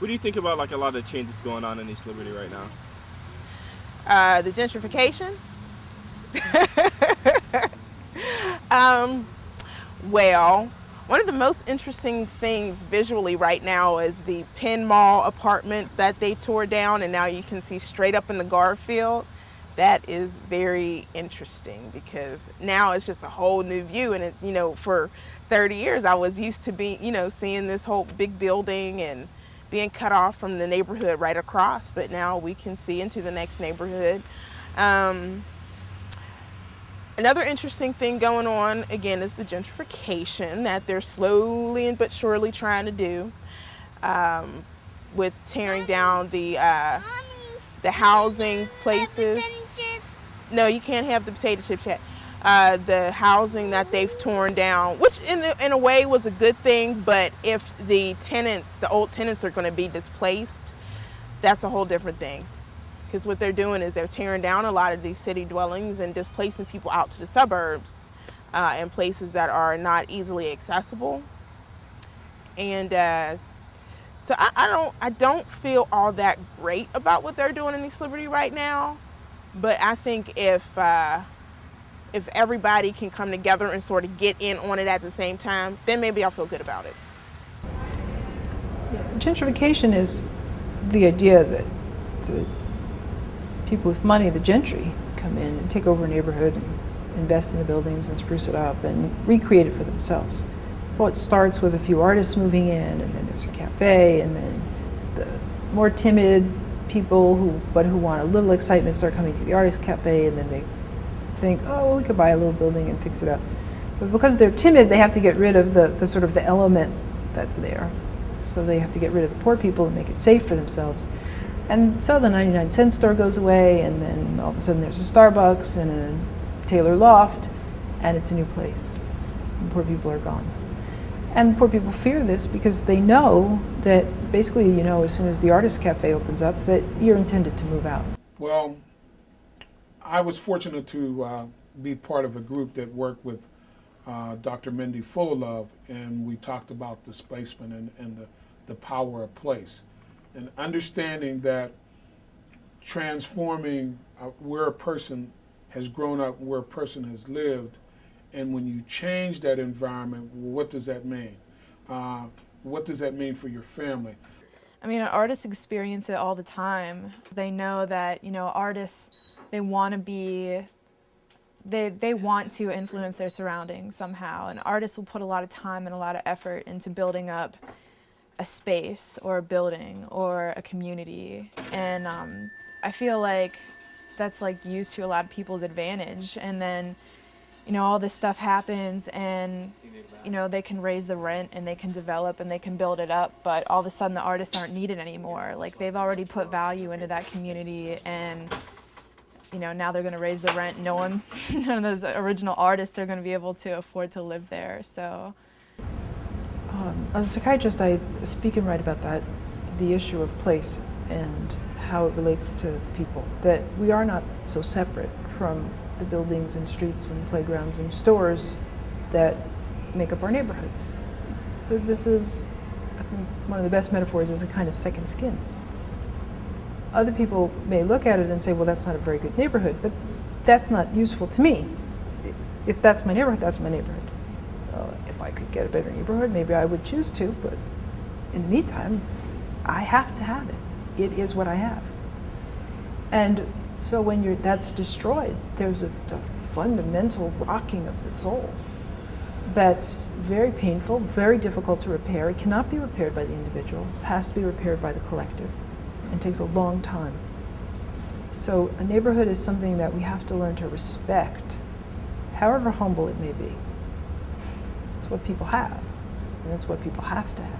What do you think about like a lot of the changes going on in East Liberty right now? The gentrification. um, well, one of the most interesting things visually right now is the Penn Mall apartment that they tore down, and now you can see straight up in the Garfield. That is very interesting because now it's just a whole new view, and it's, for 30 years I was used to seeing this whole big building and being cut off from the neighborhood right across, but now we can see into the next neighborhood. Another interesting thing going on, again, is the gentrification that they're slowly but surely trying to do, with tearing down the housing places. No, you can't have the potato chips yet. The housing that they've torn down, which in a way was a good thing, but if the old tenants are going to be displaced, that's a whole different thing. Because what they're doing is they're tearing down a lot of these city dwellings and displacing people out to the suburbs and places that are not easily accessible. And so I don't feel all that great about what they're doing in East Liberty right now. But I think if everybody can come together and sort of get in on it at the same time, then maybe I'll feel good about it. Yeah, gentrification is the idea that the people with money, the gentry, come in and take over a neighborhood and invest in the buildings and spruce it up and recreate it for themselves. Well, it starts with a few artists moving in, and then there's a cafe, and then the more timid people who want a little excitement start coming to the artist cafe, and then they think, oh, well, we could buy a little building and fix it up. But because they're timid, they have to get rid of the sort of the element that's there. So they have to get rid of the poor people and make it safe for themselves. And so the 99-cent store goes away, and then all of a sudden there's a Starbucks and a Taylor Loft, and it's a new place. And poor people are gone. And poor people fear this because they know that basically, as soon as the artist cafe opens up, that you're intended to move out. Well, I was fortunate to be part of a group that worked with Dr. Mindy Fullilove, and we talked about displacement and the power of place. And understanding that transforming where a person has grown up, where a person has lived, and when you change that environment, what does that mean? What does that mean for your family? I mean, artists experience it all the time. They know that, artists, they want to influence their surroundings somehow. And artists will put a lot of time and a lot of effort into building up a space or a building or a community. And I feel like that's used to a lot of people's advantage. And then, all this stuff happens and, they can raise the rent and they can develop and they can build it up, but all of a sudden the artists aren't needed anymore. They've already put value into that community, and now they're going to raise the rent. None of those original artists are going to be able to afford to live there. So as a psychiatrist, I speak and write about that, the issue of place and how it relates to people, that we are not so separate from the buildings and streets and playgrounds and stores that make up our neighborhoods. This is, I think, one of the best metaphors is a kind of second skin. Other people may look at it and say, well, that's not a very good neighborhood, but that's not useful to me. If that's my neighborhood, that's my neighborhood. If I could get a better neighborhood, maybe I would choose to, but in the meantime, I have to have it. It is what I have. And so when that's destroyed, there's a fundamental rocking of the soul that's very painful, very difficult to repair. It cannot be repaired by the individual. It has to be repaired by the collective. It takes a long time. So a neighborhood is something that we have to learn to respect, however humble it may be. It's what people have, and it's what people have to have.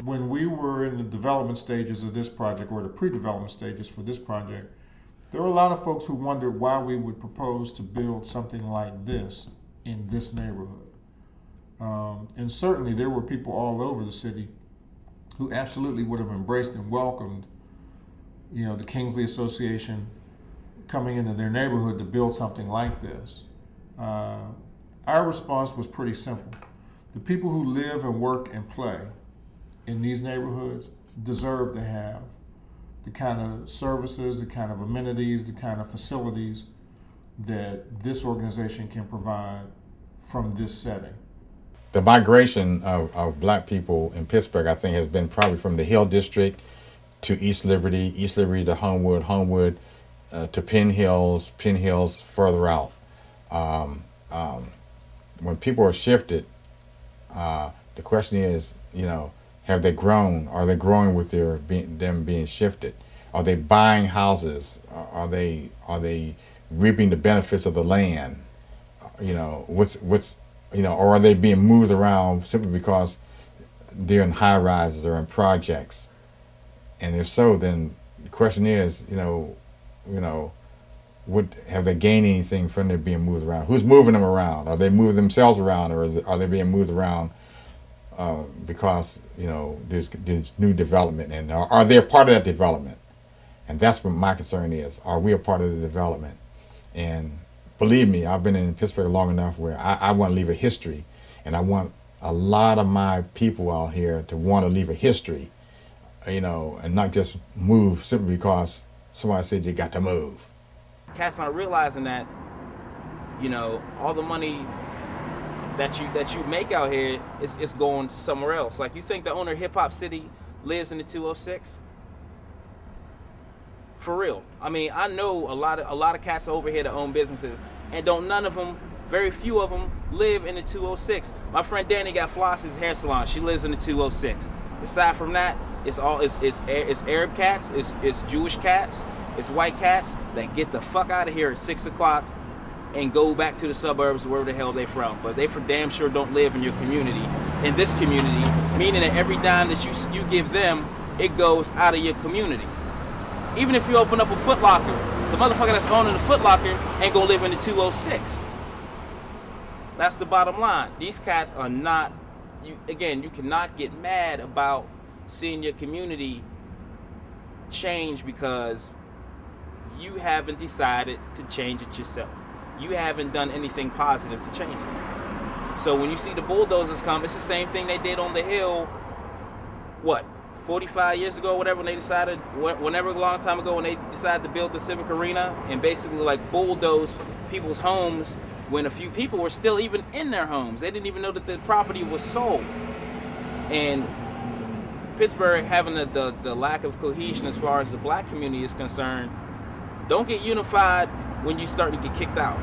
When we were in the development stages of this project, or the pre-development stages for this project, there were a lot of folks who wondered why we would propose to build something like this in this neighborhood. And certainly there were people all over the city who absolutely would have embraced and welcomed, the Kingsley Association coming into their neighborhood to build something like this. Our response was pretty simple. The people who live and work and play in these neighborhoods deserve to have the kind of services, the kind of amenities, the kind of facilities that this organization can provide from this setting. The migration of black people in Pittsburgh, I think, has been probably from the Hill District to East Liberty to Homewood, to Penn Hills further out. When people are shifted, the question is, have they grown? Are they growing with them being shifted? Are they buying houses? Are they reaping the benefits of the land? Or are they being moved around simply because they're in high rises or in projects? And if so, then the question is, what have they gained anything from them being moved around? Who's moving them around? Are they moving themselves around, or are they being moved around because there's new development, and are they a part of that development? And that's what my concern is. Are we a part of the development? And believe me, I've been in Pittsburgh long enough where I want to leave a history, and I want a lot of my people out here to want to leave a history, and not just move simply because somebody said you got to move. Cats aren't realizing that, all the money that you make out here is going somewhere else. Like, you think the owner of Hip Hop City lives in the 206? For real. I mean, I know a lot of cats over here that own businesses, and very few of them live in the 206. My friend Danny got Floss's hair salon. She lives in the 206. Aside from that, it's Arab cats, it's Jewish cats, it's white cats that get the fuck out of here at 6 o'clock and go back to the suburbs, wherever the hell they from. But they for damn sure don't live in your community, in this community, meaning that every dime that you give them, it goes out of your community. Even if you open up a Foot Locker, the motherfucker that's owning the Foot Locker ain't gonna live in the 206. That's the bottom line. These cats are not, you cannot get mad about seeing your community change because you haven't decided to change it yourself. You haven't done anything positive to change it. So when you see the bulldozers come, it's the same thing they did on the Hill, 45 years ago, whatever, when they decided, whenever a long time ago, when they decided to build the Civic Arena and basically bulldoze people's homes when a few people were still even in their homes. They didn't even know that the property was sold. And Pittsburgh having the lack of cohesion as far as the black community is concerned, don't get unified when you start to get kicked out.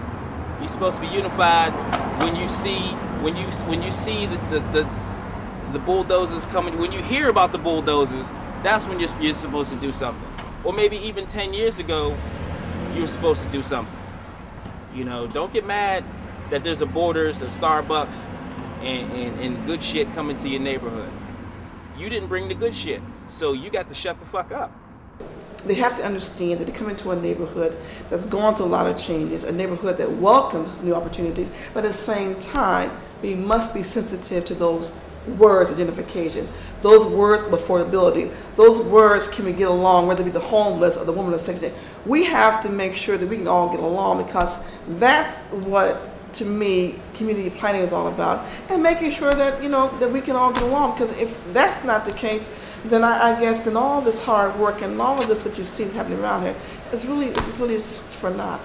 You're supposed to be unified when you see the bulldozers coming. When you hear about the bulldozers, that's when you're supposed to do something. Or maybe even 10 years ago, you were supposed to do something. Don't get mad that there's a Borders, a Starbucks, and good shit coming to your neighborhood. You didn't bring the good shit, so you got to shut the fuck up. They have to understand that they come into a neighborhood that's gone through a lot of changes, a neighborhood that welcomes new opportunities, but at the same time, we must be sensitive to those words, identification, those words of affordability, those words, can we get along, whether it be the homeless or the woman in section. We have to make sure that we can all get along, because that's what, to me, community planning is all about, and making sure that, that we can all get along, because if that's not the case, then I guess then all this hard work and all of this what you see is happening around here is really for naught.